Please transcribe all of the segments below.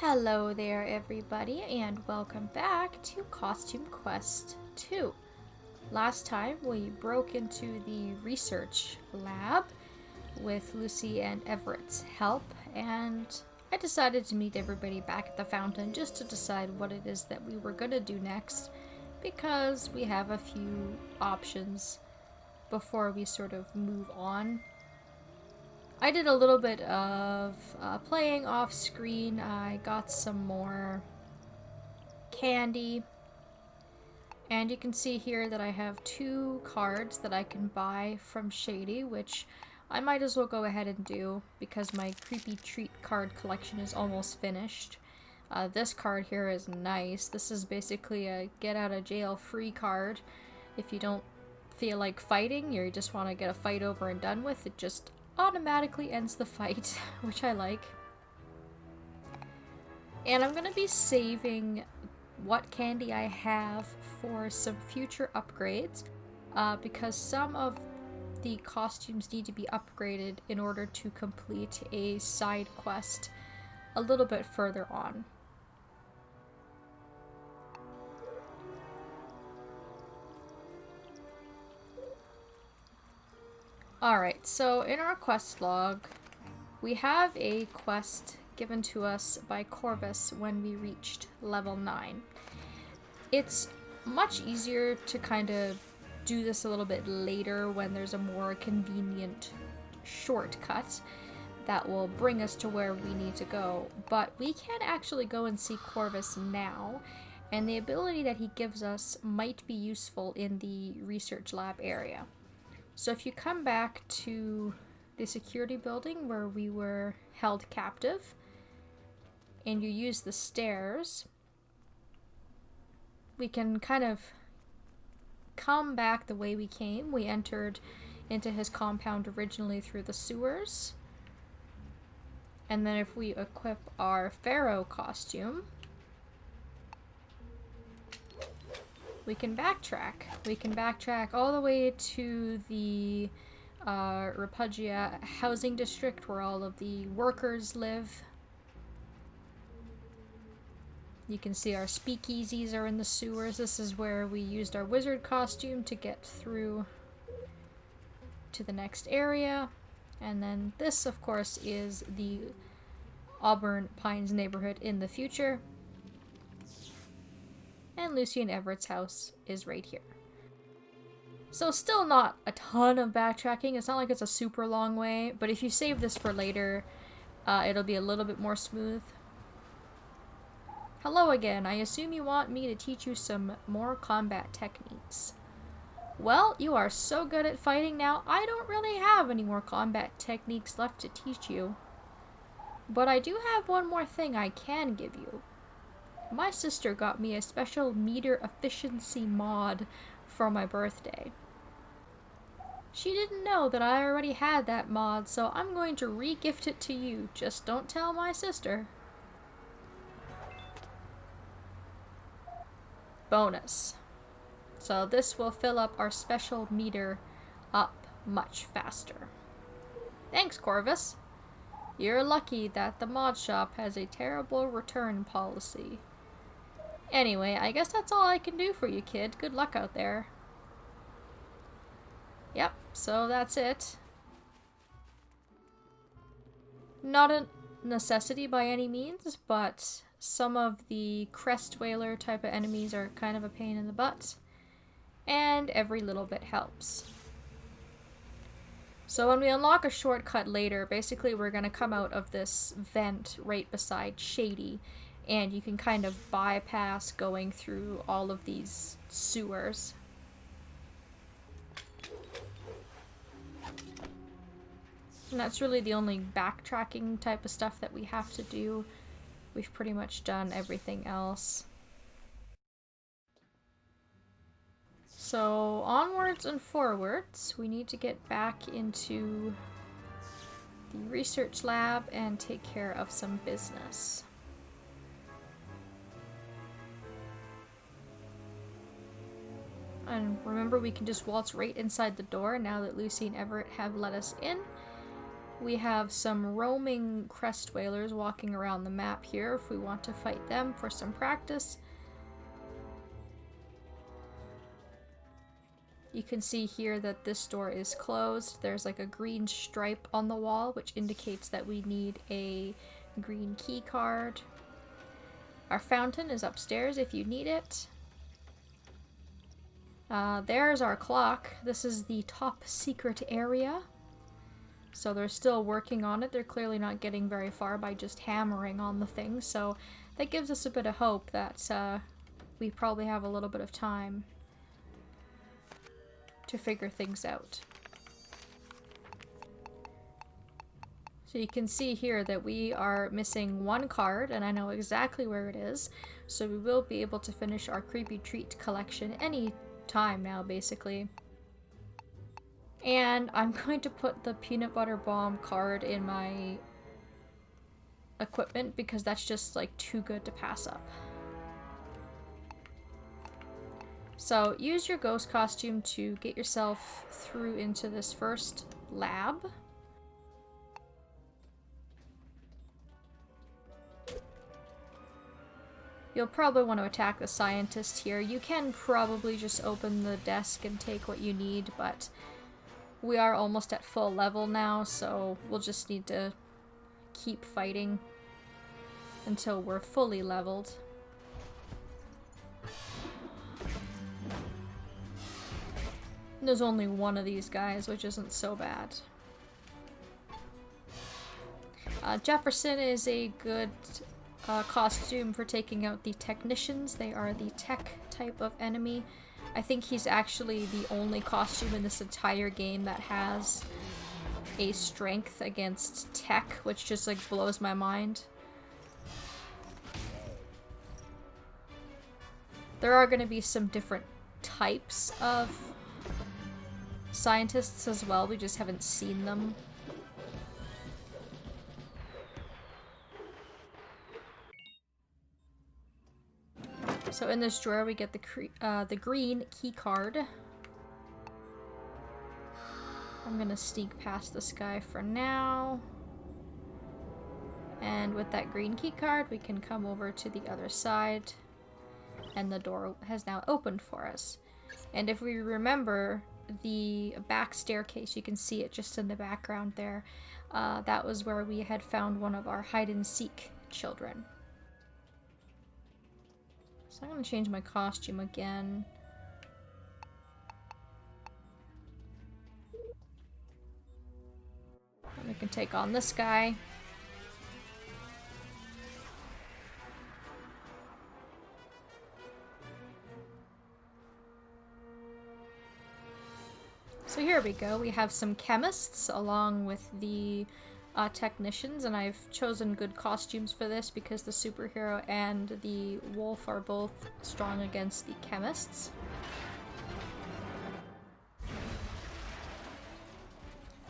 Hello there, everybody, and welcome back to Costume Quest 2. Last time we broke into the research lab with Lucy and Everett's help, and I decided to meet everybody back at the fountain just to decide what it is that we were going to do next, because we have a few options before we sort of move on. I did a little bit of playing off screen. I got some more candy. And you can see here that I have 2 cards that I can buy from Shady, which I might as well go ahead and do because my creepy treat card collection is almost finished. This card here is nice. This is basically a get out of jail free card. If you don't feel like fighting, or you just want to get a fight over and done with, it just automatically ends the fight, which I like. And I'm gonna be saving what candy I have for some future upgrades, because some of the costumes need to be upgraded in order to complete a side quest a little bit further on. Alright, so in our quest log, we have a quest given to us by Corvus when we reached level 9. It's much easier to kind of do this a little bit later when there's a more convenient shortcut that will bring us to where we need to go, but we can actually go and see Corvus now, and the ability that he gives us might be useful in the research lab area. So if you come back to the security building where we were held captive, and you use the stairs, we can kind of come back the way we came. We entered into his compound originally through the sewers. And then if we equip our Pharaoh costume, we can backtrack. We can backtrack all the way to the Repugia housing district where all of the workers live. You can see our speakeasies are in the sewers. This is where we used our wizard costume to get through to the next area. And then this, of course, is the Auburn Pines neighborhood in the future. And Lucy and Everett's house is right here. So still not a ton of backtracking. It's not like it's a super long way, but if you save this for later, it'll be a little bit more smooth. Hello again. I assume you want me to teach you some more combat techniques. Well, you are so good at fighting now, I don't really have any more combat techniques left to teach you. But I do have one more thing I can give you. My sister got me a special meter efficiency mod for my birthday. She didn't know that I already had that mod, so I'm going to re-gift it to you. Just don't tell my sister. Bonus. So this will fill up our special meter up much faster. Thanks, Corvus. You're lucky that the mod shop has a terrible return policy. Anyway, I guess that's all I can do for you, kid. Good luck out there. Yep, so that's it. Not a necessity by any means, but some of the crest whaler type of enemies are kind of a pain in the butt, and every little bit helps. So when we unlock a shortcut later, basically we're going to come out of this vent right beside Shady, and you can kind of bypass going through all of these sewers. And that's really the only backtracking type of stuff that we have to do. We've pretty much done everything else. So onwards and forwards, we need to get back into the research lab and take care of some business. And remember, we can just waltz right inside the door now that Lucy and Everett have let us in. we have some roaming crest whalers walking around the map here if we want to fight them for some practice. You can see here that this door is closed. There's like a green stripe on the wall, which indicates that we need a green key card. Our fountain is upstairs if you need it. There's our clock. This is the top secret area. So they're still working on it. They're clearly not getting very far by just hammering on the thing. So that gives us a bit of hope that we probably have a little bit of time to figure things out. So you can see here that we are missing one card, and I know exactly where it is. So we will be able to finish our creepy treat collection any time now, basically. And I'm going to put the peanut butter bomb card in my equipment because that's just like too good to pass up. So use your ghost costume to get yourself through into this first lab. You'll probably want to attack the scientist here. You can probably just open the desk and take what you need, but we are almost at full level now, so we'll just need to keep fighting until we're fully leveled. There's only one of these guys, which isn't so bad. Jefferson is a good costume for taking out the technicians. They are the tech type of enemy. I think he's actually the only costume in this entire game that has a strength against tech, which just like blows my mind. There are going to be some different types of scientists as well, we just haven't seen them. So in this drawer we get the green key card. I'm gonna sneak past this guy for now. And with that green key card we can come over to the other side. And the door has now opened for us. And if we remember the back staircase, you can see it just in the background there. That was where we had found one of our hide-and-seek children. So I'm going to change my costume again. And we can take on this guy. So here we go, we have some chemists along with the technicians, and I've chosen good costumes for this because the superhero and the wolf are both strong against the chemists.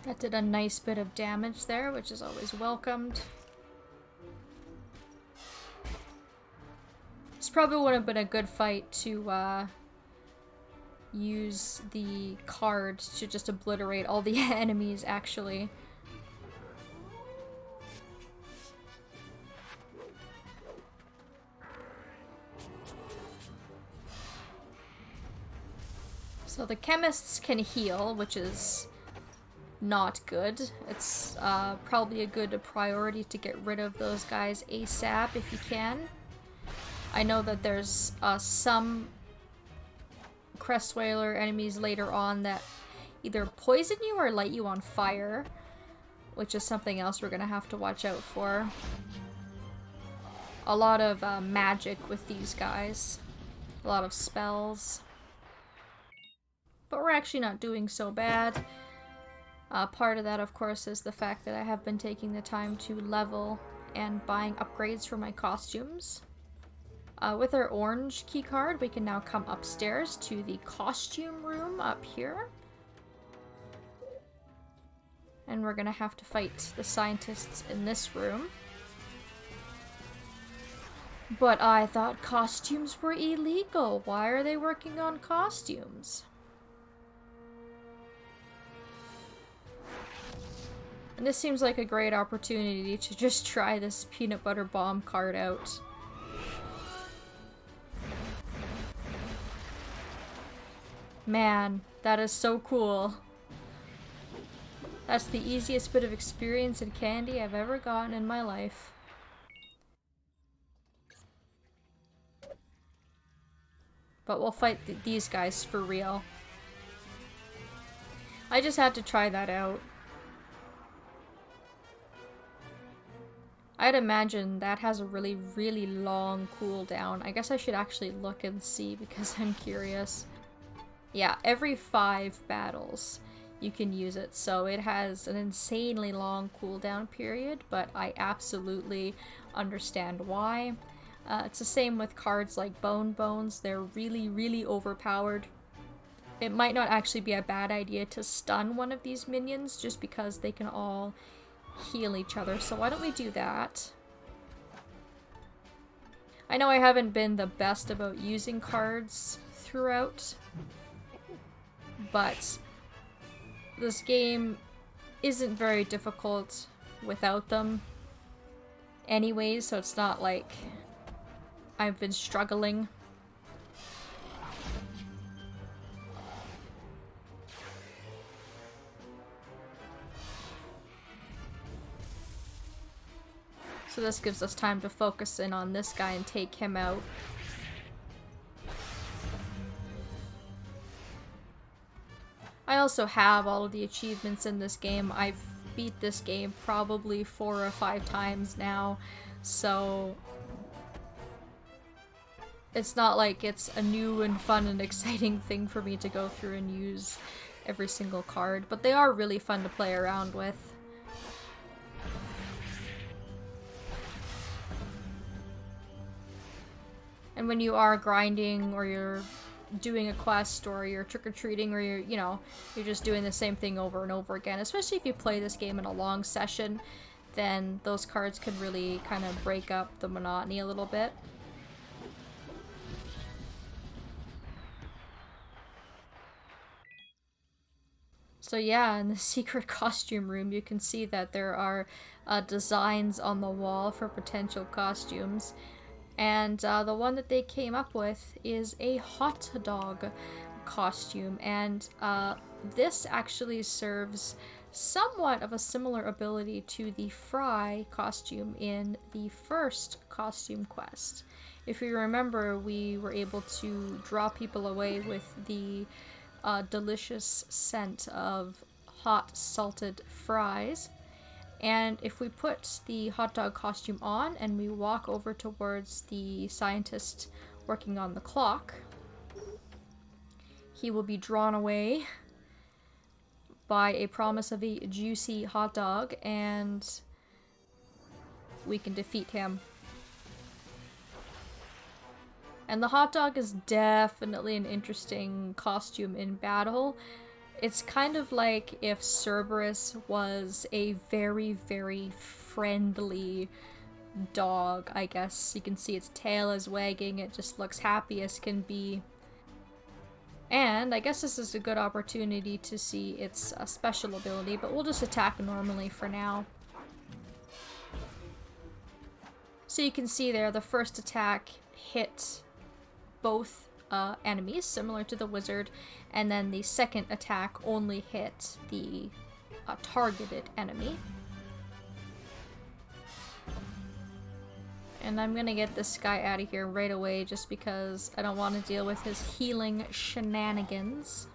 That did a nice bit of damage there, which is always welcomed. This probably would have been a good fight to use the card to just obliterate all the enemies, actually. So the chemists can heal, which is not good. It's probably a good priority to get rid of those guys ASAP if you can. I know that there's some crest whaler enemies later on that either poison you or light you on fire, which is something else we're gonna have to watch out for. A lot of magic with these guys, a lot of spells, but we're actually not doing so bad. Part of that, of course, is the fact that I have been taking the time to level and buying upgrades for my costumes. With our orange key card, we can now come upstairs to the costume room up here. And we're gonna have to fight the scientists in this room. But I thought costumes were illegal. Why are they working on costumes? And this seems like a great opportunity to just try this peanut butter bomb card out. Man, that is so cool. That's the easiest bit of experience in candy I've ever gotten in my life. But we'll fight these guys for real. I just had to try that out. I'd imagine that has a really, really long cooldown. I guess I should actually look and see because I'm curious. Yeah, every 5 battles you can use it, so it has an insanely long cooldown period, but I absolutely understand why. It's the same with cards like Bone Bones. They're really, really overpowered. It might not actually be a bad idea to stun one of these minions just because they can all heal each other. So why don't we do that? I know I haven't been the best about using cards throughout, but this game isn't very difficult without them anyways, so it's not like I've been struggling. So this gives us time to focus in on this guy and take him out. I also have all of the achievements in this game. I've beat this game probably 4 or 5 times now, so it's not like it's a new and fun and exciting thing for me to go through and use every single card, but they are really fun to play around with. And when you are grinding or you're doing a quest or you're trick-or-treating or you're just doing the same thing over and over again, especially if you play this game in a long session, then those cards can really kind of break up the monotony a little bit. So yeah, in the secret costume room you can see that there are designs on the wall for potential costumes. And the one that they came up with is a hot dog costume, and this actually serves somewhat of a similar ability to the Fry costume in the first costume quest. If you remember, we were able to draw people away with the delicious scent of hot salted fries. And if we put the hot dog costume on and we walk over towards the scientist working on the clock, he will be drawn away by a promise of a juicy hot dog, and we can defeat him. And the hot dog is definitely an interesting costume in battle. It's kind of like if Cerberus was a very, very friendly dog, I guess. You can see its tail is wagging, it just looks happy as can be. And I guess this is a good opportunity to see its special ability, but we'll just attack normally for now. So you can see there, the first attack hit both enemies, similar to the wizard, and then the second attack only hit the targeted enemy. And I'm gonna get this guy out of here right away just because I don't want to deal with his healing shenanigans.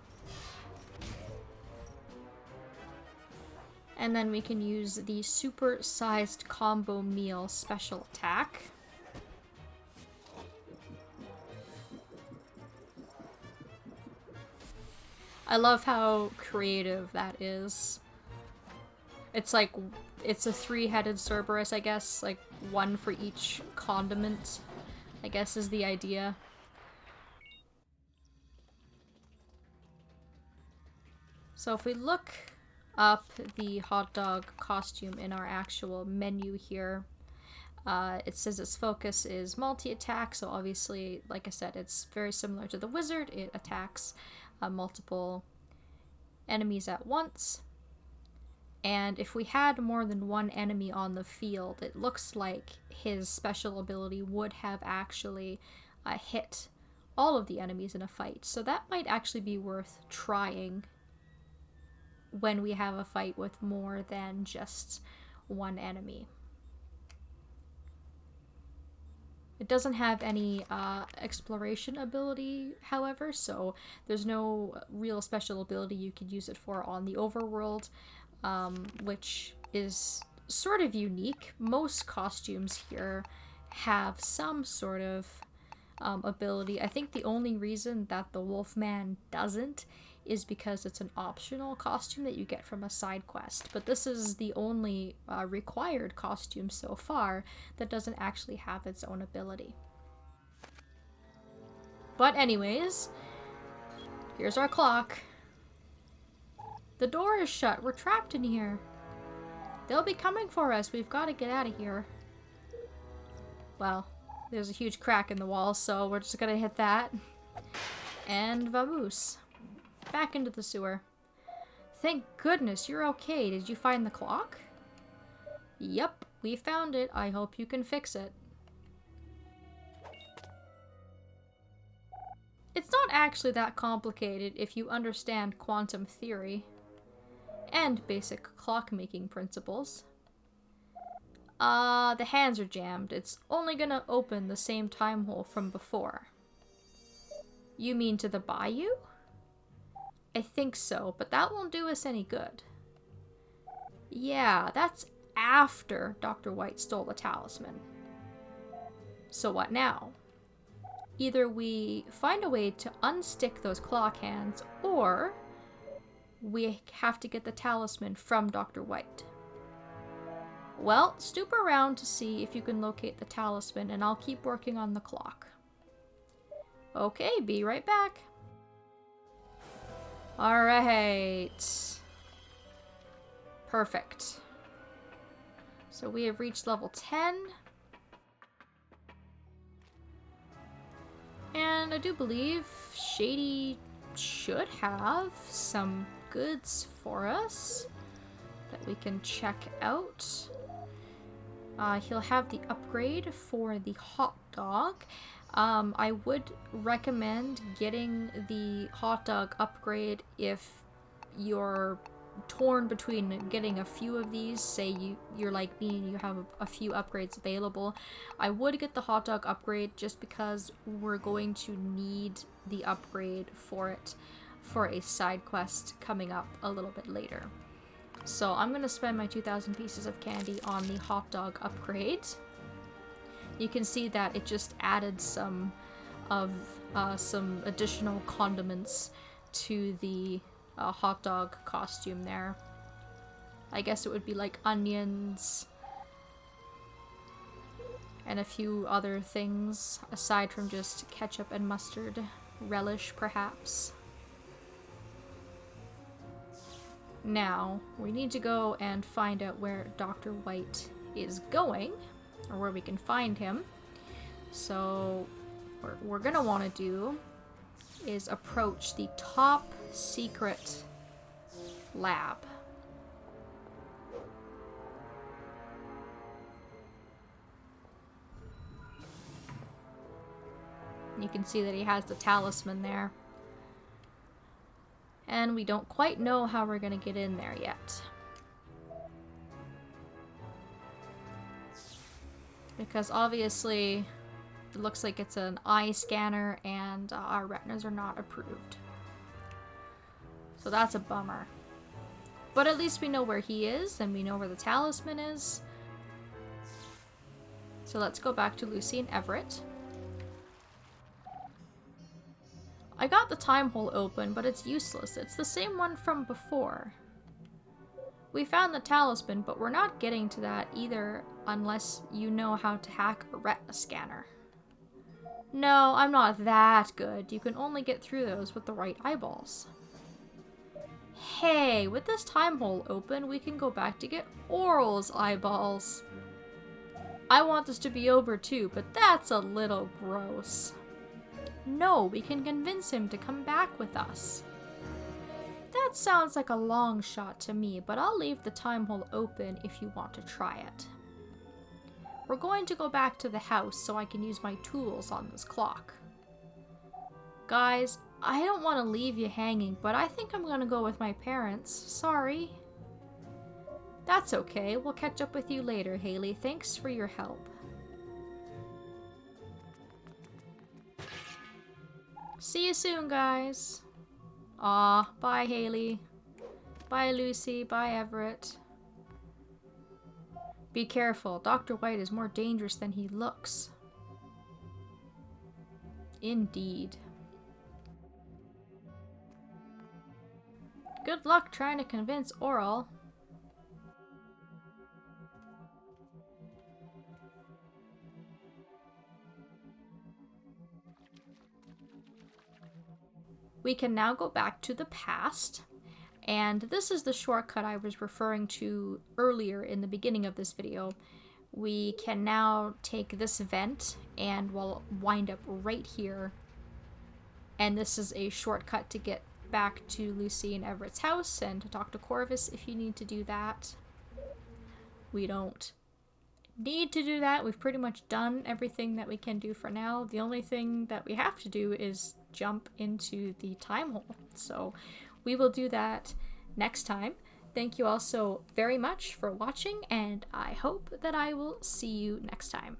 And then we can use the super-sized combo meal special attack. I love how creative that is. It's like, it's a 3-headed Cerberus, I guess, like one for each condiment, I guess is the idea. So if we look up the hot dog costume in our actual menu here, it says its focus is multi-attack, so obviously, like I said, it's very similar to the wizard. It attacks multiple enemies at once. And if we had more than one enemy on the field, it looks like his special ability would have actually hit all of the enemies in a fight. So that might actually be worth trying when we have a fight with more than just one enemy. It doesn't have any exploration ability, however, so there's no real special ability you could use it for on the overworld, which is sort of unique. Most costumes here have some sort of ability. I think the only reason that the Wolfman doesn't is because it's an optional costume that you get from a side quest, but this is the only required costume so far that doesn't actually have its own ability. But anyways, here's our clock. The door is shut. We're trapped in here. They'll be coming for us. We've got to get out of here. Well, there's a huge crack in the wall, so we're just gonna hit that. And vamoose. Back into the sewer. Thank goodness you're okay. Did you find the clock? Yep, we found it. I hope you can fix it. It's not actually that complicated if you understand quantum theory and basic clock-making principles. The hands are jammed. It's only gonna open the same time hole from before. You mean to the bayou? I think so, but that won't do us any good. Yeah, that's after Dr. White stole the talisman. So what now? Either we find a way to unstick those clock hands, or we have to get the talisman from Dr. White. Well, snoop around to see if you can locate the talisman, and I'll keep working on the clock. Okay, be right back. Alright. Perfect. So we have reached level 10. And I do believe Shady should have some goods for us that we can check out. He'll have the upgrade for the hot dog. I would recommend getting the hot dog upgrade if you're torn between getting a few of these. Say you're like me and you have a few upgrades available. I would get the hot dog upgrade just because we're going to need the upgrade for it for a side quest coming up a little bit later. So I'm going to spend my 2,000 pieces of candy on the hot dog upgrade. You can see that it just added some additional condiments to the hot dog costume there. I guess it would be like onions and a few other things aside from just ketchup and mustard relish, perhaps. Now, we need to go and find out where Dr. White is going, or where we can find him. So, what we're gonna want to do is approach the top secret lab. You can see that he has the talisman there. And we don't quite know how we're gonna get in there yet. Because obviously it looks like it's an eye scanner and our retinas are not approved. So that's a bummer. But at least we know where he is and we know where the talisman is. So let's go back to Lucy and Everett. I got the time hole open, but it's useless. It's the same one from before. We found the talisman, but we're not getting to that either unless you know how to hack a retina scanner. No, I'm not that good. You can only get through those with the right eyeballs. Hey, with this time hole open, we can go back to get Oral's eyeballs. I want this to be over too, but that's a little gross. No, we can convince him to come back with us. That sounds like a long shot to me, but I'll leave the time hole open if you want to try it. We're going to go back to the house so I can use my tools on this clock. Guys, I don't want to leave you hanging, but I think I'm going to go with my parents. Sorry. That's okay. We'll catch up with you later, Haley. Thanks for your help. See you soon, guys. Aw, bye, Haley. Bye, Lucy. Bye, Everett. Be careful. Dr. White is more dangerous than he looks. Indeed. Good luck trying to convince Oral. We can now go back to the past, and this is the shortcut I was referring to earlier in the beginning of this video. We can now take this vent and we'll wind up right here, and this is a shortcut to get back to Lucy and Everett's house and to talk to Corvus if you need to do that. We don't need to do that. We've pretty much done everything that we can do for now. The only thing that we have to do is jump into the time hole. So we will do that next time. Thank you all so very much for watching, and I hope that I will see you next time.